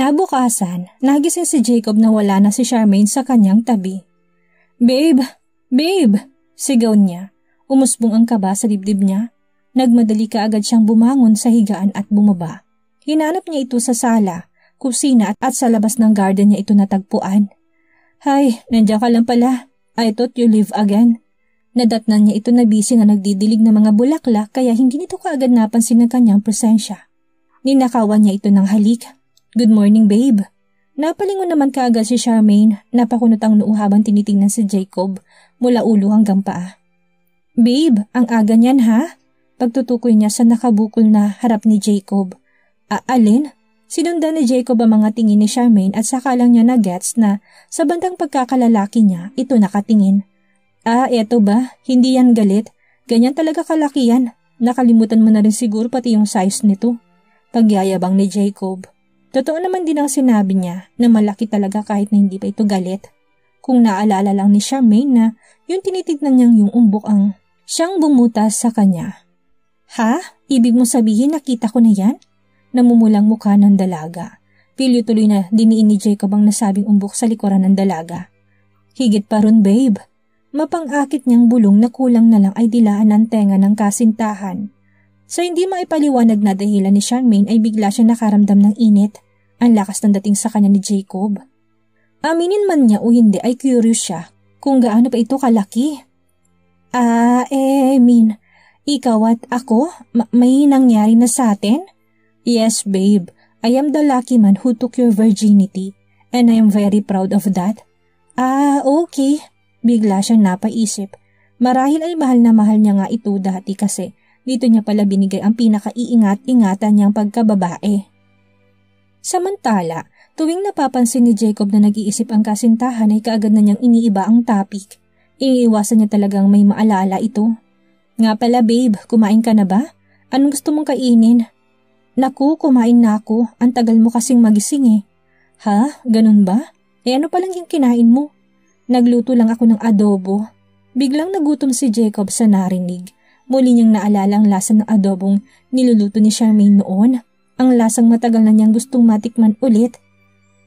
Kinabukasan, nagising si Jacob na wala na si Charmaine sa kanyang tabi. "Babe! Babe!" sigaw niya. Umusbong ang kaba sa dibdib niya. Nagmadali kaagad siyang bumangon sa higaan at bumaba. Hinanap niya ito sa sala, kusina at sa labas ng garden niya ito natagpuan. "Hay, nandiyan ka lang pala. I thought you leave again." Nadatnan niya ito na busy na nagdidilig ng mga bulaklak kaya hindi nito kaagad napansin ng kanyang presensya. Ninakawan niya ito ng halik. "Good morning, babe." Napalingon naman kaagad si Charmaine, napakunot ang noo habang tinitingnan si Jacob mula ulo hanggang paa. "Babe, ang aga niyan ha?" Pagtutukoy niya sa nakabukol na harap ni Jacob. "Alin?" Sinundan ni Jacob ang mga tingin ni Charmaine at saka lang niya na-gets na sa bandang pagkakalalaki niya ito nakatingin. Eto ba? Hindi yan galit. Ganyan talaga kalaki yan. Nakalimutan mo na rin siguro pati yung size nito." Pagyayabang ni Jacob. Totoo naman din ang sinabi niya na malaki talaga kahit na hindi pa ito galit. Kung naalala lang ni Charmaine na yung tinitignan niyang yung umbok ang siyang bumutas sa kanya. "Ha? Ibig mo sabihin nakita ko na yan?" Namumulang mukha ng dalaga. Pilyo tuloy na diniin ni Jacob ang nasabing umbok sa likuran ng dalaga. "Higit pa ron, babe." Mapang-akit niyang bulong na kulang na lang ay dilaan ng tenga ng kasintahan. Sa hindi maipaliwanag na dahilan ni Charmaine ay bigla siya nakaramdam ng init. Ang lakas ng dating sa kanya ni Jacob. Aminin man niya o hindi ay curious siya kung gaano pa ito kalaki. Ikaw at ako? May nangyari na sa atin?" "Yes, babe. I am the lucky man who took your virginity and I am very proud of that." Okay. Bigla siyang napaisip. Marahil ay mahal na mahal niya nga ito dati kasi dito niya pala binigay ang pinakaiingat-ingatan niyang pagkababae. Samantala, tuwing napapansin ni Jacob na nag-iisip ang kasintahan ay kaagad na niyang iniiba ang topic. Iniiwasan niya talagang may maalala ito. "Nga pala babe, kumain ka na ba? Anong gusto mong kainin?" "Naku, kumain na ako. Ang tagal mo kasing magising eh." "Ha? Ganun ba? Ano palang yung kinain mo?" "Nagluto lang ako ng adobo." Biglang nagutom si Jacob sa narinig. Muli niyang naalala ang lasa ng adobong niluluto ni Charmaine noon. Ang lasang matagal na niyang gustong matikman ulit.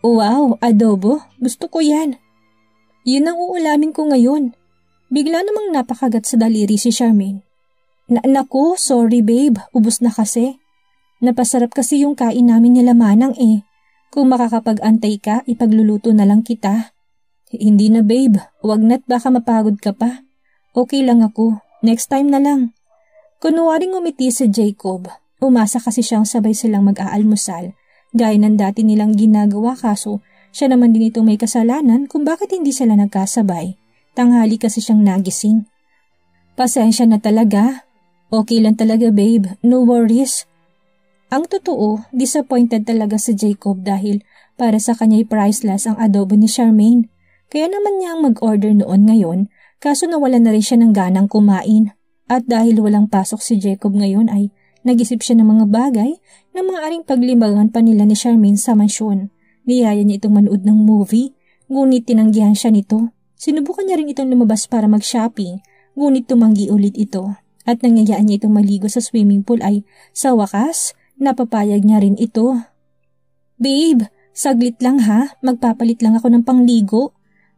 "Wow, adobo? Gusto ko yan." "Yun ang uulamin ko ngayon." Bigla namang napakagat sa daliri si Charmaine. Naku, sorry babe, ubos na kasi. Napasarap kasi yung kain namin nila Manang eh. Kung makakapag-antay ka, ipagluluto na lang kita." "Hindi na babe, wag na't baka mapagod ka pa. Okay lang ako. Next time na lang." Kunwaring umiti si Jacob. Umasa kasi siyang sabay silang mag-aalmusal. Gaya ng dati nilang ginagawa kaso siya naman din itong may kasalanan kung bakit hindi sila nagkasabay. Tanghali kasi siyang nagising. "Pasensya na talaga. Okay lang talaga babe, no worries." Ang totoo, disappointed talaga si Jacob dahil para sa kanya'y priceless ang adobo ni Charmaine. Kaya naman niya ang mag-order noon ngayon kaso nawalan na rin siya ng ganang kumain. At dahil walang pasok si Jacob ngayon ay nag-isip siya ng mga bagay na maaaring paglibangan pa nila ni Charmaine sa mansyon. Niyaya niya itong manood ng movie, ngunit tinanggihan siya nito. Sinubukan niya rin itong lumabas para mag-shopping, ngunit tumanggi ulit ito. At nangyayaan niya itong maligo sa swimming pool ay sa wakas, napapayag niya rin ito. "Babe, saglit lang ha, magpapalit lang ako ng pangligo."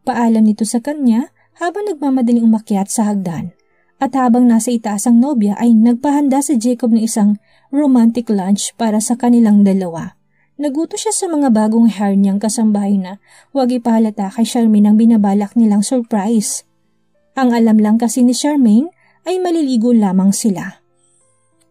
Paalam nito sa kanya habang nagmamadaling umakyat sa hagdan. At habang nasa itaas ang nobya ay nagpahanda si Jacob ng isang romantic lunch para sa kanilang dalawa. Naguto siya sa mga bagong hair niyang kasambahay na huwag ipahalata kay Charmaine ang binabalak nilang surprise. Ang alam lang kasi ni Charmaine ay maliligo lamang sila.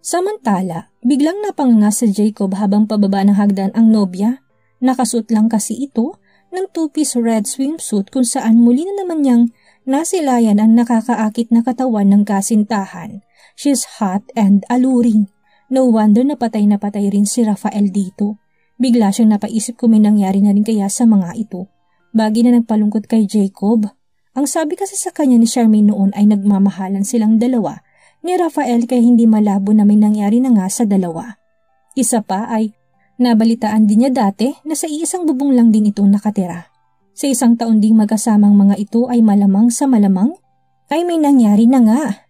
Samantala, biglang napanganga si Jacob habang pababa ng hagdan ang nobya. Nakasuot lang kasi ito ng two-piece red swimsuit kung saan muli na naman niyang nasilayan ang nakakaakit na katawan ng kasintahan. She's hot and alluring. No wonder na patay rin si Rafael dito. Bigla siyang napaisip kung may nangyari na rin kaya sa mga ito. Bagay na nagpalungkot kay Jacob. Ang sabi kasi sa kanya ni Charmaine noon ay nagmamahalan silang dalawa ni Rafael kaya hindi malabo na may nangyari na nga sa dalawa. Isa pa ay nabalitaan din niya dati na sa iisang bubong lang din itong nakatira. Sa isang taon ding magkasamang mga ito ay malamang sa malamang ay may nangyari na nga.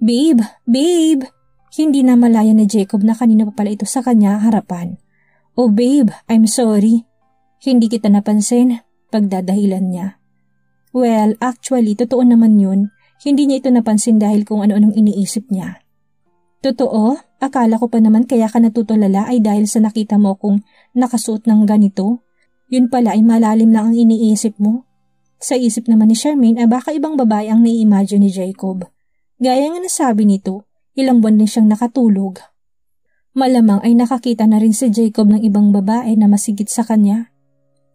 Babe! Hindi na malaya ni Jacob na kanina pa pala ito sa kanya harapan. Oh babe, I'm sorry. Hindi kita napansin, pagdadahilan niya. Well, actually, totoo naman yun. Hindi niya ito napansin dahil kung ano-anong iniisip niya. Totoo? Akala ko pa naman kaya ka natutulala ay dahil sa nakita mo kung nakasuot ng ganito. Yun pala ay malalim lang ang iniisip mo. Sa isip naman ni Charmaine ay baka ibang babae ang nai-imagine ni Jacob. Gaya nga nasabi nito, ilang buwan din siyang nakatulog. Malamang ay nakakita na rin si Jacob ng ibang babae na masigit sa kanya.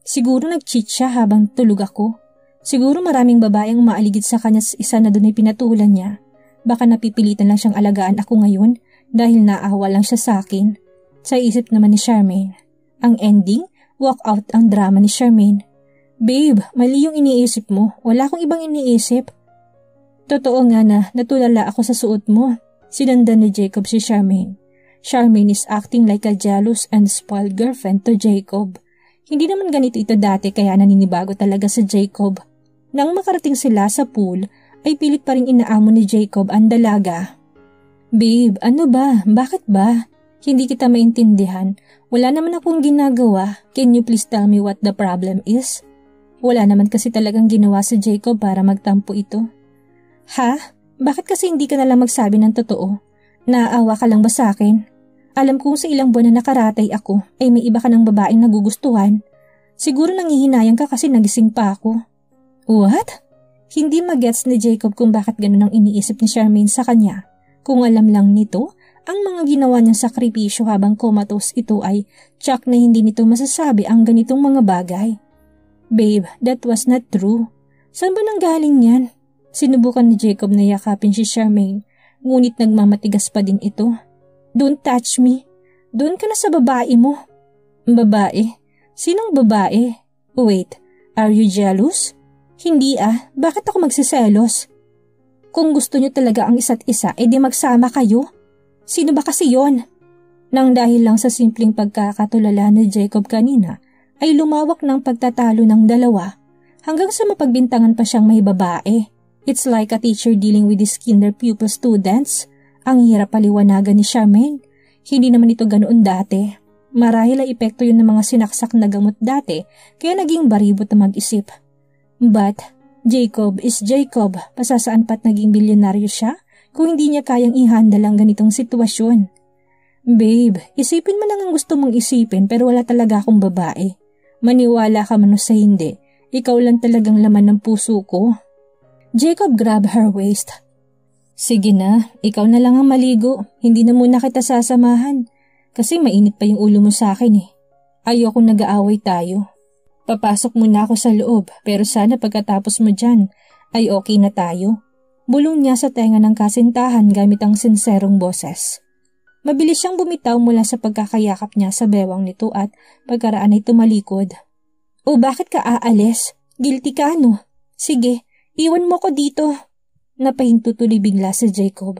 Siguro nag-cheat siya habang tulog ako. Siguro maraming babae ang maaligid sa kanya, isa na doon ay pinatulan niya. Baka napipilitan lang siyang alagaan ako ngayon dahil naawa lang siya sa akin. Sa isip naman ni Charmaine. Ang ending, walk out ang drama ni Charmaine. Babe, mali yung iniisip mo. Wala akong ibang iniisip. Totoo nga na natulala ako sa suot mo. Sinundan ni Jacob si Charmaine. Charmaine is acting like a jealous and spoiled girlfriend to Jacob. Hindi naman ganito ito dati kaya naninibago talaga sa Jacob. Nang makarating sila sa pool, ay pilit pa rin inaamo ni Jacob ang dalaga. Babe, ano ba? Bakit ba? Hindi kita maintindihan. Wala naman akong ginagawa. Can you please tell me what the problem is? Wala naman kasi talagang ginawa si Jacob para magtampo ito. Ha? Bakit kasi hindi ka nalang magsabi ng totoo? Naaawa ka lang ba sa akin? Alam kong sa ilang buwan na nakaratay ako ay may iba ka ng babaeng nagugustuhan. Siguro nangihinayang ka kasi nagising pa ako. What? Hindi magets ni Jacob kung bakit ganun ang iniisip ni Charmaine sa kanya. Kung alam lang nito, ang mga ginawa niyang sakripisyo habang comatose ito ay tsak na hindi nito masasabi ang ganitong mga bagay. Babe, that was not true. Saan ba nanggaling yan? Sinubukan ni Jacob na yakapin si Charmaine, ngunit nagmamatigas pa din ito. Don't touch me. Doon ka na sa babae mo. Babae? Sinong babae? Wait, are you jealous? Hindi bakit ako magsiselos? Kung gusto niyo talaga ang isa't isa, edi magsama kayo. Sino ba kasi yon? Nang dahil lang sa simpleng pagkakatulala ni Jacob kanina, ay lumawak ng pagtatalo ng dalawa hanggang sa mapagbintangan pa siyang may babae. It's like a teacher dealing with his kinder pupil students. Ang hirap paliwanagan ni Charmaine. Hindi naman ito ganoon dati. Marahil ay epekto yun ng mga sinaksak na gamot dati kaya naging baribot na mag-isip. But Jacob is Jacob. Pasasaan pa't naging bilyonaryo siya kung hindi niya kayang i-handle ang ganitong sitwasyon. Babe, isipin mo lang ang gusto mong isipin pero wala talaga akong babae. Maniwala ka man o sa hindi, ikaw lang talagang laman ng puso ko. Jacob grabbed her waist. Sige na, ikaw na lang ang maligo. Hindi na muna kita sasamahan. Kasi mainit pa yung ulo mo sa akin eh. Ayokong nag-aaway tayo. Papasok muna ako sa loob pero sana pagkatapos mo dyan ay okay na tayo. Bulong niya sa tenga ng kasintahan gamit ang sinserong boses. Mabilis siyang bumitaw mula sa pagkakayakap niya sa bewang nito at pagkaraan ay tumalikod. O bakit ka aalis? Guilty ka no? Sige, iwan mo ko dito. Napahinto tuloy bigla si Jacob.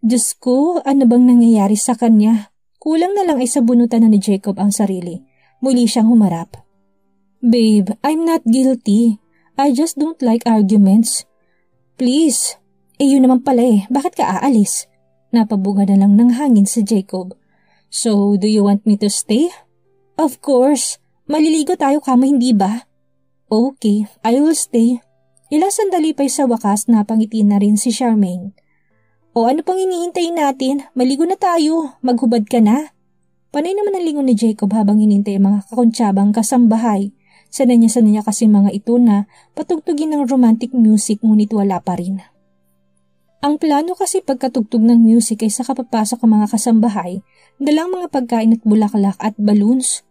Diyos ko, ano bang nangyayari sa kanya? Kulang na lang ay sabunutan na ni Jacob ang sarili. Muli siyang humarap. Babe, I'm not guilty. I just don't like arguments. Please. Yun naman pala bakit ka aalis? Napabuga na lang ng hangin si Jacob. So, do you want me to stay? Of course. Maliligo tayo kamo hindi ba? Okay, I will stay. Ilang sandali pa'y sa wakas napangiti na rin si Charmaine. O ano pang hinihintay natin? Maligo na tayo. Maghubad ka na. Panay naman ang lingon ni Jacob habang hinintay ang mga kakuntsabang kasambahay. Sanay niya kasi mga ito na patugtugin ng romantic music ngunit wala pa rin. Ang plano kasi pagkatugtog ng music ay saka papasok ang mga kasambahay, dalang mga pagkain at bulaklak at balloons.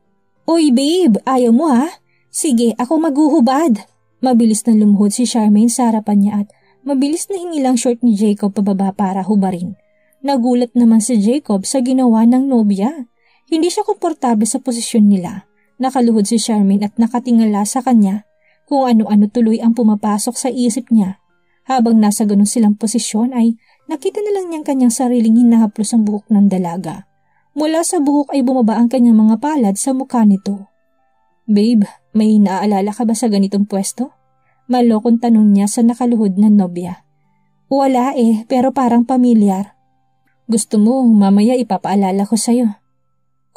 Oy babe, ayaw mo ha? Sige, ako maghuhubad. Mabilis na lumuhod si Charmaine sa harapan niya at mabilis na hinilang short ni Jacob pababa para hubarin. Nagulat naman si Jacob sa ginawa ng nobya. Hindi siya komportable sa posisyon nila. Nakaluhod si Charmaine at nakatingala sa kanya kung ano-ano tuloy ang pumapasok sa isip niya. Habang nasa ganun silang posisyon ay nakita na lang niyang kanyang sariling hinahaplos ang buhok ng dalaga. Mula sa buhok ay bumaba ang kanyang mga palad sa mukha nito. Babe, may naaalala ka ba sa ganitong pwesto? Malokong tanong niya sa nakaluhod na nobya. Wala pero parang pamilyar. Gusto mo, mamaya ipapaalala ko sa'yo.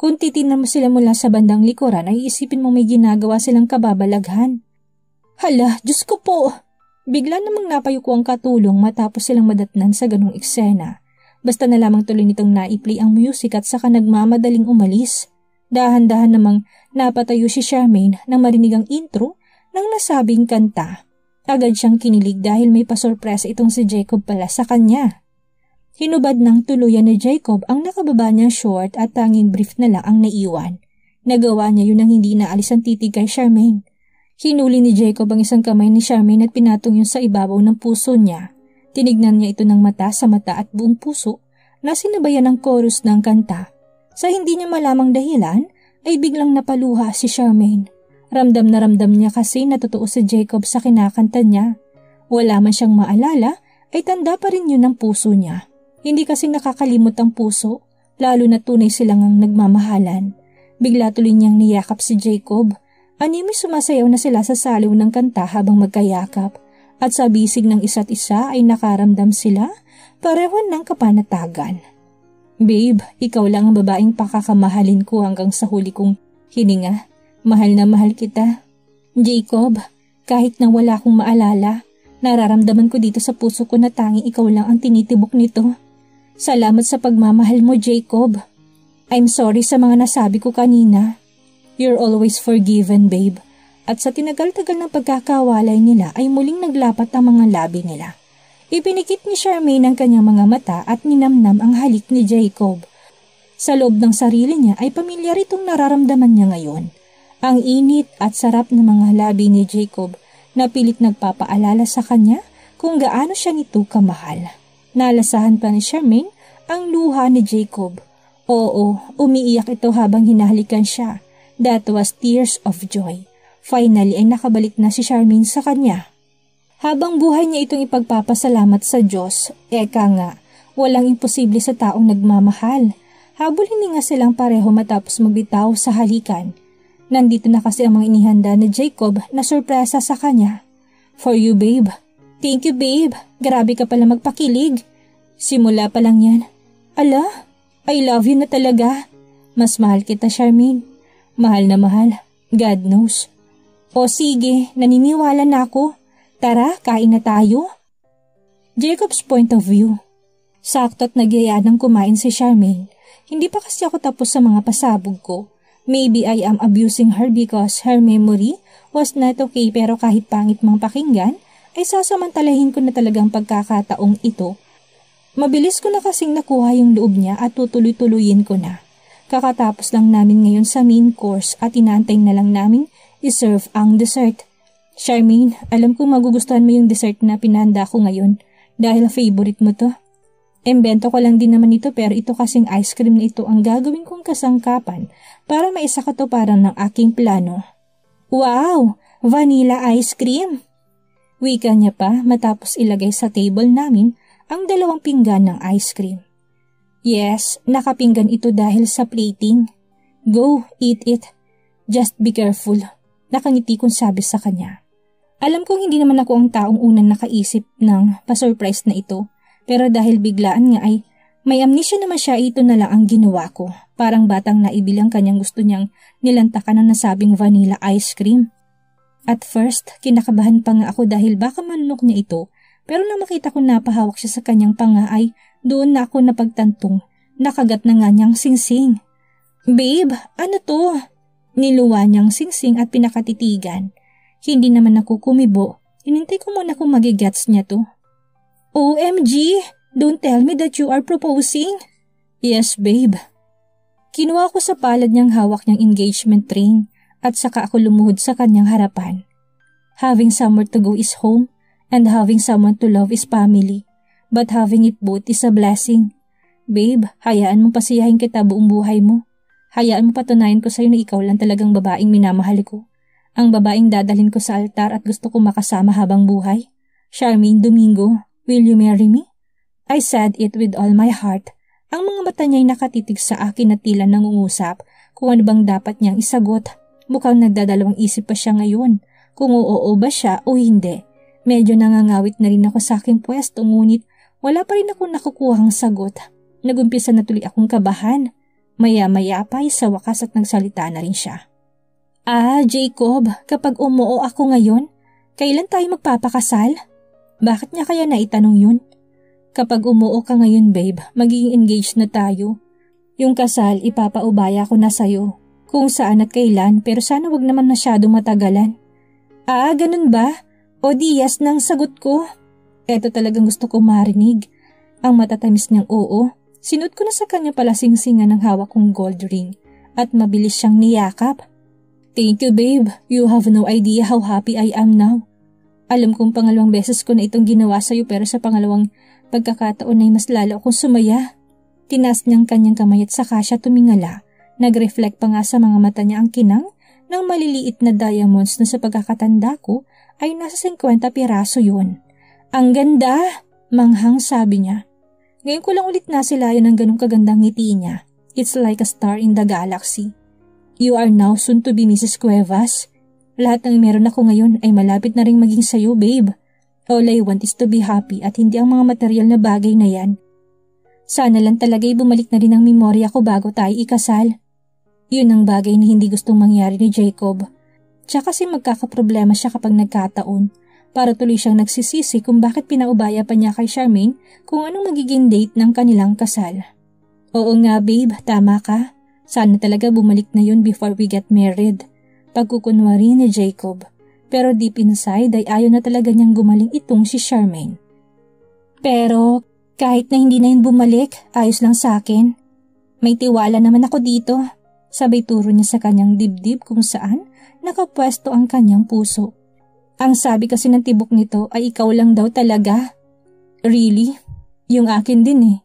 Kung titingnan mo sila mula sa bandang likuran ay isipin mo may ginagawa silang kababalaghan. Hala, Diyos ko po! Bigla namang napayuko ang katulong matapos silang madatnan sa ganong eksena. Basta na lamang tuloy nitong naiplay ang music at saka nagmamadaling umalis. Dahan-dahan namang napatayo si Charmaine nang marinig ang intro ng nasabing kanta. Agad siyang kinilig dahil may pasurpresa itong si Jacob pala sa kanya. Hinubad ng tuluyan ni Jacob ang nakababa niyang short at tanging brief na lang ang naiwan. Nagawa niya yun nang hindi naalis ang titig kay Charmaine. Hinuli ni Jacob ang isang kamay ni Charmaine at pinatong yun sa ibabaw ng puso niya. Tinignan niya ito ng mata sa mata at buong puso na sinabayan ng chorus ng kanta. Sa hindi niya malamang dahilan ay biglang napaluha si Charmaine. Ramdam na ramdam niya kasi na totoo si Jacob sa kinakanta niya. Wala man siyang maalala ay tanda pa rin yun ng puso niya. Hindi kasi nakakalimot ang puso, lalo na tunay silang ang nagmamahalan. Bigla tuloy niyang niyakap si Jacob. Anime sumasayaw na sila sa saliw ng kanta habang magkayakap. At sa bisig ng isa't isa ay nakaramdam sila pareho ng kapanatagan. Babe, ikaw lang ang babaeng pakakamahalin ko hanggang sa huli kong hininga. Mahal na mahal kita. Jacob, kahit na wala akong maalala, nararamdaman ko dito sa puso ko na tanging ikaw lang ang tinitibok nito. Salamat sa pagmamahal mo, Jacob. I'm sorry sa mga nasabi ko kanina. You're always forgiven, babe. At sa tinagal-tagal ng pagkakawalay nila ay muling naglapat ang mga labi nila. Ipinikit ni Charmaine ang kanyang mga mata at ninamnam ang halik ni Jacob. Sa loob ng sarili niya ay pamilyar itong nararamdaman niya ngayon. Ang init at sarap ng mga labi ni Jacob na pilit nagpapaalala sa kanya kung gaano siya nito kamahal. Nalasahan pa ni Charmaine ang luha ni Jacob. Oo, umiiyak ito habang hinahalikan siya. That was tears of joy. Finally ay nakabalik na si Charmaine sa kanya. Habang buhay niya itong ipagpapasalamat sa Diyos, eka nga, walang imposible sa taong nagmamahal. Habol hininga silang pareho matapos magbitaw sa halikan. Nandito na kasi ang mga inihanda ni Jacob na sorpresa sa kanya. For you, babe. Thank you, babe. Grabe ka pala magpakilig. Simula pa lang yan. Ala, I love you na talaga. Mas mahal kita, Charmaine. Mahal na mahal. God knows. O sige, naniniwala na ako. Tara, kain na tayo. Jacob's point of view. Sakto't nagyaya ng kumain si Charmaine. Hindi pa kasi ako tapos sa mga pasabog ko. Maybe I am abusing her because her memory was not okay pero kahit pangit mang pakinggan, ay sasamantalahin ko na talagang pagkakataong ito. Mabilis ko na kasing nakuha yung loob niya at tutuloy-tuloyin ko na. Kakatapos lang namin ngayon sa main course at inaantay na lang namin iserve ang dessert. Charmaine, alam ko magugustuhan mo yung dessert na pinahanda ko ngayon dahil favorite mo to. Embento ko lang din naman ito pero ito kasing ice cream na ito ang gagawin kong kasangkapan para maisakatuparan ng aking plano. Wow! Vanilla ice cream! Wika niya pa matapos ilagay sa table namin ang 2 pinggan ng ice cream. Yes, nakapinggan ito dahil sa plating. Go, eat it. Just be careful. Nakangiti kong sabi sa kanya. Alam kong hindi naman ako ang taong unang nakaisip ng pa-surprise na ito, pero dahil biglaan nga ay may amnesia naman siya, ito na lang ang ginawa ko. Parang batang naibilang kanyang gusto niyang nilantakan ng nasabing vanilla ice cream. At first, kinakabahan pa nga ako dahil baka malunok niya ito, pero nang makita ko napahawak siya sa kanyang panga ay doon na ako napagtantong, nakagat na nga niyang singsing. Babe, ano to? Niluwa niyang singsing at pinakatitigan. Hindi naman ako kumibo, hinintay ko muna kung magigets niya to. OMG, don't tell me that you are proposing. Yes, babe. Kinuha ko sa palad niyang hawak niyang engagement ring. At saka ako lumuhod sa kanyang harapan. Having somewhere to go is home, and having someone to love is family. But having it both is a blessing. Babe, hayaan mo pasiyahin kita buong buhay mo. Hayaan mo patunayan ko sa'yo na ikaw lang talagang babaeng minamahal ko. Ang babaeng dadalhin ko sa altar at gusto ko makasama habang buhay. Charmaine Domingo, will you marry me? I said it with all my heart. Ang mga mata niya'y nakatitig sa akin at tila nangungusap kung ano bang dapat niyang isagot. Mukhang nagdadalawang isip pa siya ngayon kung oo ba siya o hindi. Medyo nangangawit na rin ako sa aking pwesto ngunit wala pa rin ako nakukuhang sagot. Nagumpisa na tuloy akong kabahan. Maya-maya pa ay sa wakas at nagsalita na rin siya. Jacob, kapag umuo ako ngayon, kailan tayo magpapakasal? Bakit niya kaya naitanong yun? Kapag umuo ka ngayon babe, magiging engaged na tayo. Yung kasal ipapaubaya ko na sa'yo. Kung saan at kailan pero sana wag naman masyadong matagalan. Ganun ba? O di yes nang sagot ko. Eto talagang gusto ko marinig. Ang matatamis niyang oo. Sinuot ko na sa kanya pala singsingan ng hawak kong gold ring at mabilis siyang niyakap. Thank you babe, you have no idea how happy I am now. Alam kong pangalawang beses ko na itong ginawa sa'yo pero sa pangalawang pagkakataon ay mas lalo akong sumaya. Tinaas niyang kanyang kamay at saka siya tumingala. Nag-reflect pa nga sa mga mata niya ang kinang ng maliliit na diamonds na sa pagkakatanda ko ay nasa 50 piraso yun. Ang ganda! Manghang sabi niya. Ngayon ko lang ulit nasilayan ng ganong kagandang ngiti niya. It's like a star in the galaxy. You are now soon to be Mrs. Cuevas. Lahat ng meron ako ngayon ay malapit na rin maging sayo, babe. All I want is to be happy at hindi ang mga material na bagay na yan. Sana lang talaga'y bumalik na rin ang memorya ko bago tayo ikasal. Yun ang bagay na hindi gustong mangyari ni Jacob. Tsaka kasi magkakaproblema siya kapag nagkataon. Para tuloy siyang nagsisisi kung bakit pinaubaya pa niya kay Charmaine kung anong magiging date ng kanilang kasal. Oo nga babe, tama ka. Sana talaga bumalik na yun before we get married. Pagkukunwari ni Jacob. Pero deep inside ay ayaw na talaga niyang gumaling itong si Charmaine. Pero kahit na hindi na yun bumalik, ayos lang sa akin. May tiwala naman ako dito. Sabay turo niya sa kanyang dibdib kung saan nakapwesto ang kanyang puso. Ang sabi kasi ng tibok nito ay ikaw lang daw talaga. Really? Yung akin din eh.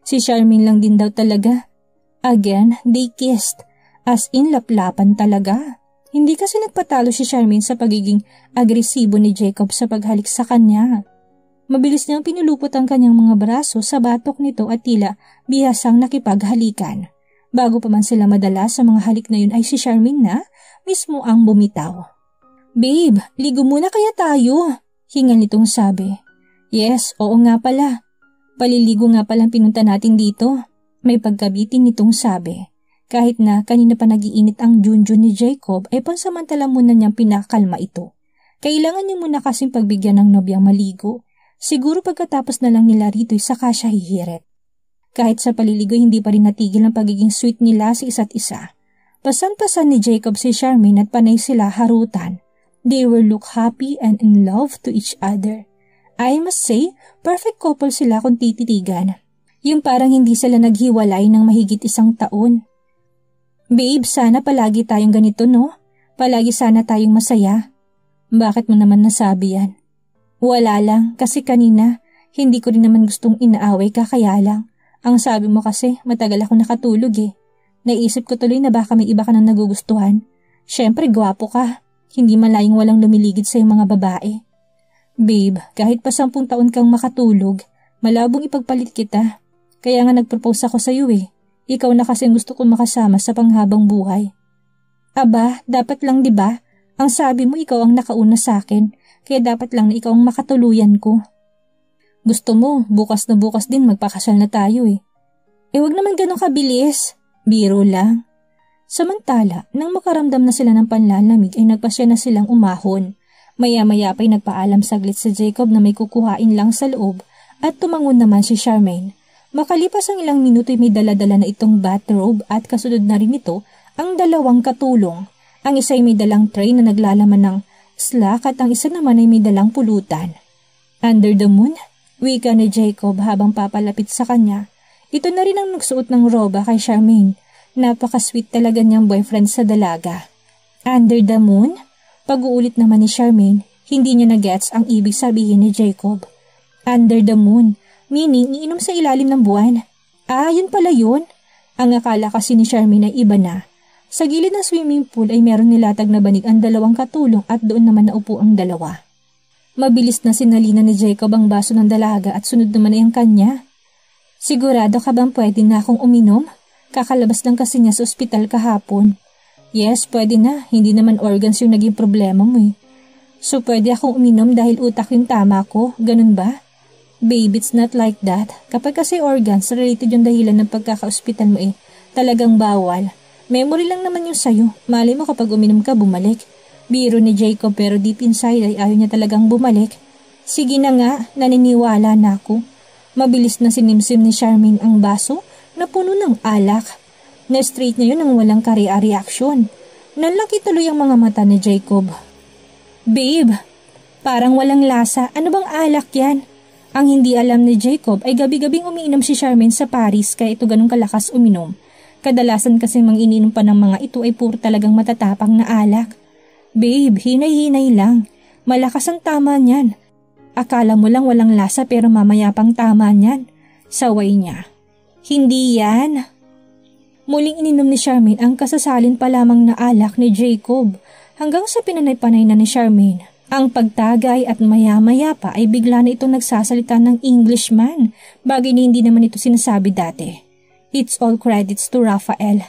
Si Charmaine lang din daw talaga. Again, they kissed. As in laplapan talaga. Hindi kasi nagpatalo si Charmaine sa pagiging agresibo ni Jacob sa paghalik sa kanya. Mabilis niyang pinulupot ang kanyang mga braso sa batok nito at tila bihasang nakipaghalikan. Bago pa man sila madala sa mga halik na yun ay si Charmaine na mismo ang bumitaw. Babe, ligo muna kaya tayo, hingal nitong sabi. Yes, oo nga pala. Paliligo nga palang pinunta natin dito. May pagkabitin nitong sabi. Kahit na kanina pa nagiinit ang junjun ni Jacob ay pansamantala muna niyang pinakalma ito. Kailangan niya muna kasing pagbigyan ng nobyang maligo. Siguro pagkatapos na lang nila rito'y saka siya hihirit. Kahit sa paliligo hindi pa rin natigil ang pagiging sweet nila sa isa't isa. Pasan-pasan ni Jacob si Charmaine at panay sila harutan. They will look happy and in love to each other. I must say, perfect couple sila kung tititigan. Yung parang hindi sila naghiwalay ng mahigit 1 taon. Babe, sana palagi tayong ganito, no? Palagi sana tayong masaya. Bakit mo naman nasabi yan? Wala lang, kasi kanina, hindi ko rin naman gustong inaaway ka kaya lang. Ang sabi mo kasi, matagal ako nakatulog eh. Naisip ko tuloy na baka may iba ka nang nagugustuhan. Siyempre, gwapo ka. Hindi malayong walang lumiligid sa mga babae. Babe, kahit pa 10 taon kang makatulog, malabong ipagpalit kita. Kaya nga nagpropose ako sa iyo eh. Ikaw na kasi gusto kong makasama sa panghabang buhay. Aba, dapat lang 'di ba? Ang sabi mo ikaw ang nakauna sa akin, kaya dapat lang na ikaw ang makatuluyan ko. Gusto mo, bukas na bukas din magpakasal na tayo eh. Wag naman ganun kabilis. Biro lang. Samantala, nang makaramdam na sila ng panlalamig ay nagpasya na silang umahon. Maya-maya pa'y nagpaalam saglit sa Jacob na may kukuhain lang sa loob at tumangon naman si Charmaine. Makalipas ang ilang minuto ay may dala-dala na itong bathrobe at kasunod na rin ito ang 2 katulong. Ang isa ay may dalang tray na naglalaman ng slack at ang isa naman ay may dalang pulutan. Under the moon, wika ni Jacob habang papalapit sa kanya. Ito na rin ang nagsuot ng roba kay Charmaine. Napaka-sweet talaga niyang boyfriend sa dalaga. Under the moon? Pag-uulit naman ni Charmaine, hindi niya na-gets ang ibig sabihin ni Jacob. Under the moon, meaning iinom sa ilalim ng buwan. Yun pala yun. Ang akala kasi ni Charmaine ay iba na. Sa gilid ng swimming pool ay meron nilatag na banig ang 2 katulong at doon naman naupo ang 2. Mabilis na sinalina ni Jacob ang baso ng dalaga at sunod naman ay ang kanya. Sigurado ka bang pwede na akong uminom? Kakalabas lang kasi niya sa ospital kahapon. Yes, pwede na. Hindi naman organs yung naging problema mo eh. So pwede akong uminom dahil utak yung tama ko, ganun ba? Babe, it's not like that. Kapag kasi organs, related yung dahilan ng pagkaka-ospital mo eh. Talagang bawal. Memory lang naman yung sayo. Malay mo kapag uminom ka, bumalik. Biro ni Jacob pero deep inside ay ayaw niya talagang bumalik. Sige na nga, naniniwala na ako. Mabilis na sinimsim ni Charmaine ang baso na puno ng alak. Na-straight niya yun nang walang reaction. Nalaki tuloy ang mga mata ni Jacob. Babe, parang walang lasa. Ano bang alak yan? Ang hindi alam ni Jacob ay gabi-gabing umiinom si Charmaine sa Paris kaya ito ganun kalakas uminom. Kadalasan kasi mang ininom pa ng mga ito ay puro talagang matatapang na alak. Babe, hinay-hinay lang. Malakas ang tama niyan. Akala mo lang walang lasa pero mamaya pang tama niyan. Saway niya. Hindi yan. Muling ininom ni Charmaine ang kasasalin pa lamang na alak ni Jacob hanggang sa pinanay-panay na ni Charmaine. Ang pagtagay at maya-maya pa ay bigla na itong nagsasalita ng Englishman, bagay na hindi naman ito sinasabi dati. It's all credits to Raphael.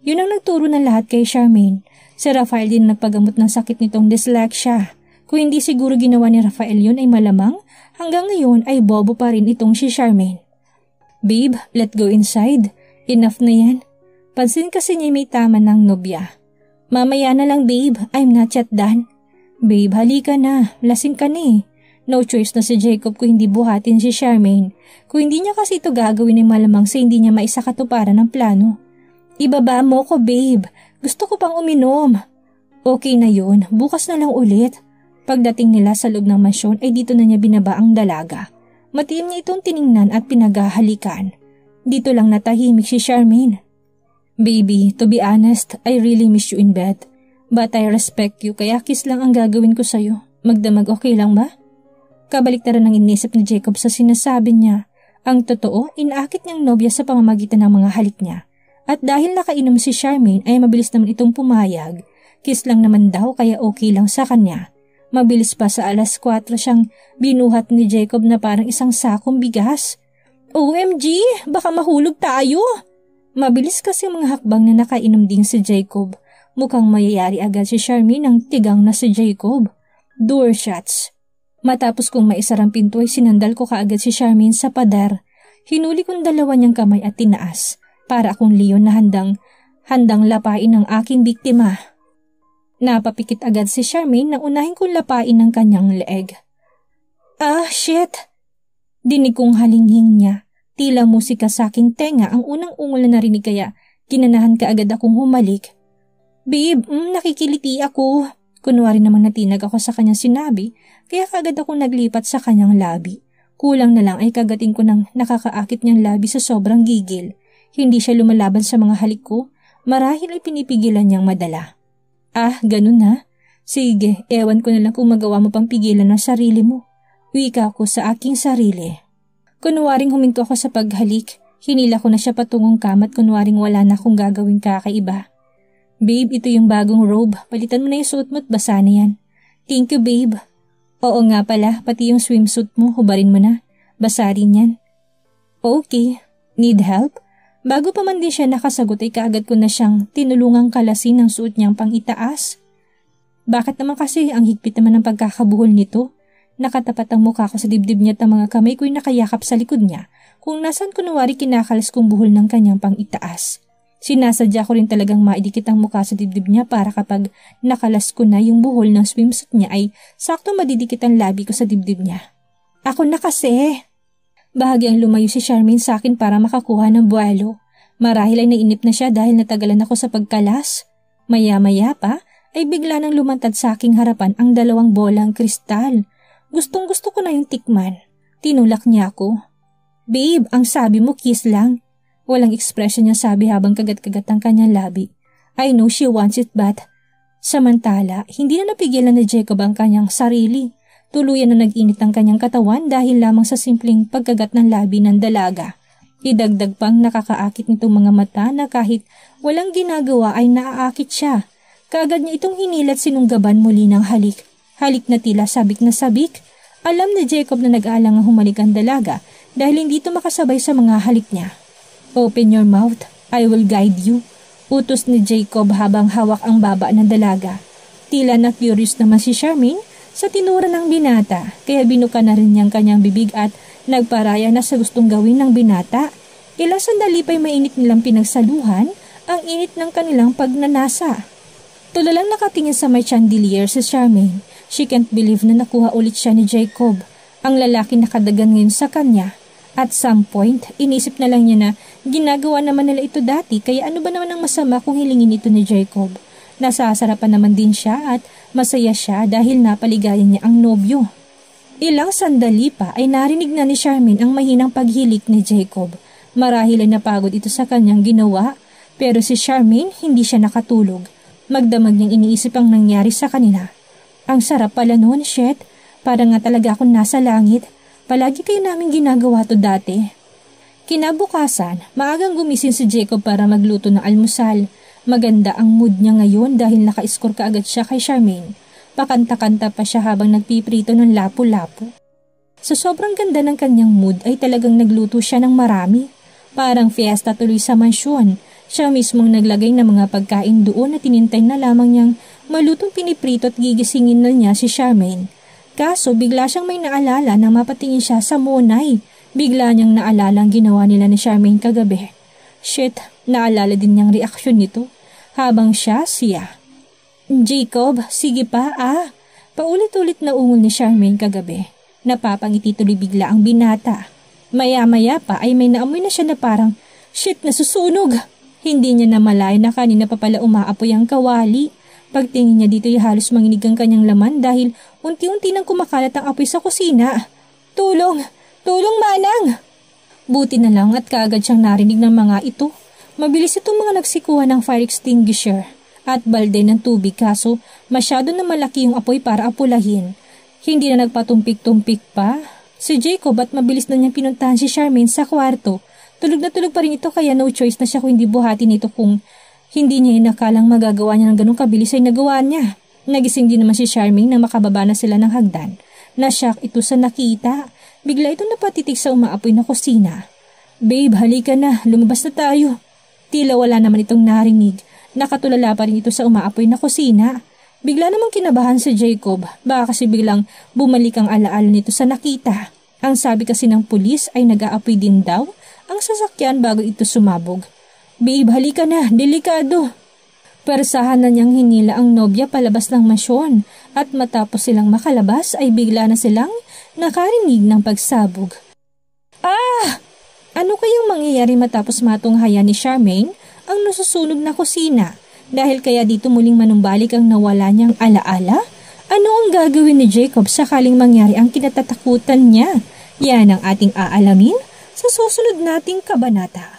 Yun ang nagturo ng lahat kay Charmaine. Si Raphael din nagpagamot ng sakit nitong dyslexia. Kung hindi siguro ginawa ni Raphael yun ay malamang hanggang ngayon ay bobo pa rin itong si Charmaine. Babe, let's go inside. Enough na yan. Pansin kasi niya may tama ng nobya. Mamaya na lang babe, I'm not yet done. Babe, halika na. Lasing ka na eh. No choice na si Jacob kung hindi buhatin si Charmaine. Kung hindi niya kasi ito gagawin ay malamang sa hindi niya maisakatuparan ng plano. Ibaba mo ko babe. Gusto ko pang uminom. Okay na yun. Bukas na lang ulit. Pagdating nila sa loob ng mansyon ay dito na niya binaba ang dalaga. Matiim niya itong tiningnan at pinaghahalikan. Dito lang natahimik si Charmaine. Baby, to be honest, I really miss you in bed. But I respect you kaya kiss lang ang gagawin ko sa'yo. Magdamag okay lang ba? Kabaliktaran ng inisip ni Jacob sa sinasabi niya. Ang totoo, inaakit niyang nobya sa pamamagitan ng mga halik niya. At dahil nakainom si Charmaine ay mabilis naman itong pumayag. Kiss lang naman daw kaya okay lang sa kanya. Mabilis pa sa 4:00 siyang binuhat ni Jacob na parang isang sakong bigas. OMG, baka mahulog tayo! Mabilis kasi mga hakbang na nakainom din si Jacob. Mukhang mayayari agad si Charmaine ng tigang na si Jacob. Door shuts. Matapos kong maisarang pinto ay sinandal ko kaagad si Charmaine sa pader. Hinuli kong dalawa niyang kamay at tinaas para akong leon na handang lapain ang aking biktima. Napapikit agad si Charmaine na unahin kong lapain ng kanyang leeg. Ah, shit! Dinig kong halinghing niya. Tila musika sa aking tenga ang unang ungol na narinig kaya ginanahan ka agad akong humalik. Babe, nakikiliti ako. Kunwari naman natinag ako sa kanyang sinabi kaya kagad ako naglipat sa kanyang labi. Kulang na lang ay kagating ko ng nakakaakit niyang labi sa sobrang gigil. Hindi siya lumalaban sa mga halik ko, marahil ay pinipigilan niyang madala. Ah, ganun ha? Sige, ewan ko na lang kung magawa mo pang pigilan ng sarili mo. Wika ko sa aking sarili. Kunwaring huminto ako sa paghalik, hinila ko na siya patungong kamat kunwaring wala na akong gagawing kakaiba. Babe, ito yung bagong robe. Palitan mo na yung suot mo at basa na yan. Thank you, babe. Oo nga pala, pati yung swimsuit mo, hubarin mo na. Basa rin yan. Okay. Need help? Bago pa man din siya nakasagot ay kaagad ko na siyang tinulungang kalasin ng suot niyang pang-itaas. Bakit naman kasi ang higpit naman ng pagkakabuhol nito? Nakatapat ang mukha ko sa dibdib niya at ang mga kamay ko'y nakayakap sa likod niya kung nasan kunwari kinakalas kong buhol ng kanyang pang-itaas. Sinasadya ko rin talagang maidikit ang mukha sa dibdib niya para kapag nakalas ko na yung buhol ng swimsuit niya ay sakto madidikit ang labi ko sa dibdib niya. Ako na kasi! Bahagyang lumayo si Charmaine sa akin para makakuha ng buwelo. Marahil ay nainip na siya dahil natagalan ako sa pagkalas. Maya-maya pa ay bigla nang lumantad sa aking harapan ang 2 bolang kristal. Gustong-gusto ko na yung tikman. Tinulak niya ako. Babe, ang sabi mo kiss lang. Walang ekspresyon niya sabi habang kagat-kagat ang kanyang labi. I know she wants it but... Samantala, hindi na napigilan ni Jacob ang kanyang sarili. Tuluyan na nag-init ang kanyang katawan dahil lamang sa simpleng pagkagat ng labi ng dalaga. Idagdag pang nakakaakit nitong mga mata na kahit walang ginagawa ay naaakit siya. Kaagad niya itong hinilat sinunggaban muli ng halik. Halik na tila sabik na sabik. Alam ni Jacob na nag-aalang ang humalik ang dalaga dahil hindi ito makasabay sa mga halik niya. Open your mouth, I will guide you. Utos ni Jacob habang hawak ang baba ng dalaga. Tila na curious naman si Charmaine sa tinura ng binata kaya binuka na rin niyang kanyang bibig at nagparaya na sa gustong gawin ng binata. Ilang sandali pa'y mainit nilang pinagsaluhan ang init ng kanilang pagnanasa. Tulalang nakatingin sa may chandelier si Charmaine. She can't believe na nakuha ulit siya ni Jacob, ang lalaki nakadagan ngayon sa kanya. At some point, inisip na lang niya na ginagawa naman nila ito dati, kaya ano ba naman ang masama kung hilingin ito ni Jacob. Nasasarapan naman din siya at masaya siya dahil napaligayan niya ang nobyo. Ilang sandali pa ay narinig na ni Charmaine ang mahinang paghilik ni Jacob. Marahil ay napagod ito sa kanyang ginawa, pero si Charmaine hindi siya nakatulog. Magdamag niyang iniisip ang nangyari sa kanila. Ang sarap pala noon, shit. Parang nga talaga akong nasa langit. Palagi kayo namin ginagawa to dati. Kinabukasan, maagang gumising si Jacob para magluto ng almusal. Maganda ang mood niya ngayon dahil naka-score kaagad siya kay Charmaine. Pakanta-kanta pa siya habang nagpiprito ng lapu-lapu. Sa sobrang ganda ng kanyang mood ay talagang nagluto siya ng marami. Parang fiesta tuloy sa mansyon. Siya mismong naglagay ng mga pagkain doon at tinintay na lamang niyang malutong piniprito at gigisingin na niya si Charmaine. Kaso bigla siyang may naalala nang mapatingin siya sa Monay. Bigla niyang naalala ang ginawa nila ni Charmaine kagabi. Shit, naalala din niyang reaksyon nito. Habang siya. Jacob, sige pa Paulit-ulit na ungol ni Charmaine kagabi. Napapangiti tuloy bigla ang binata. Maya-maya pa ay may naamoy na siya na parang, shit, nasusunog! Hindi niya namalayan na kanina pa pala umaapoy ang kawali. Pagtingin niya dito ay halos manginig ang kanyang laman dahil unti-unti nang kumakalat ang apoy sa kusina. Tulong! Tulong, manang! Buti na lang at kaagad siyang narinig ng mga ito. Mabilis itong mga nagsikuha ng fire extinguisher at balde ng tubig kaso masyado na malaki yung apoy para apulahin. Hindi na nagpatumpik-tumpik pa si Jacob at mabilis na niyang pinuntahan si Charmaine sa kwarto. Tulog na tulog pa rin ito kaya no choice na siya kung hindi buhatin ito kung hindi niya inakalang magagawa niya ng ganong kabilis ay nagawa niya. Nagising din naman si Charmaine na makababa na sila ng hagdan. Nashock ito sa nakita. Bigla ito napatitig sa umaapoy na kusina. Babe, halika na. Lumabas na tayo. Tila wala naman itong narinig. Nakatulala pa rin ito sa umaapoy na kusina. Bigla namang kinabahan si Jacob. Baka kasi biglang bumalik ang alaala nito sa nakita. Ang sabi kasi ng pulis ay nag-aapoy din daw ang sasakyan bago ito sumabog. Babe, halika na. Delikado. Persahan na niyang hinila ang nobya palabas ng mansyon at matapos silang makalabas ay bigla na silang nakarinig ng pagsabog. Ano kayang mangyayari matapos matunghayan ni Charmaine ang nasusunog na kusina? Dahil kaya dito muling manumbalik ang nawala niyang alaala? Ano ang gagawin ni Jacob sakaling mangyari ang kinatatakutan niya? Yan ang ating aalamin sa susunod nating kabanata.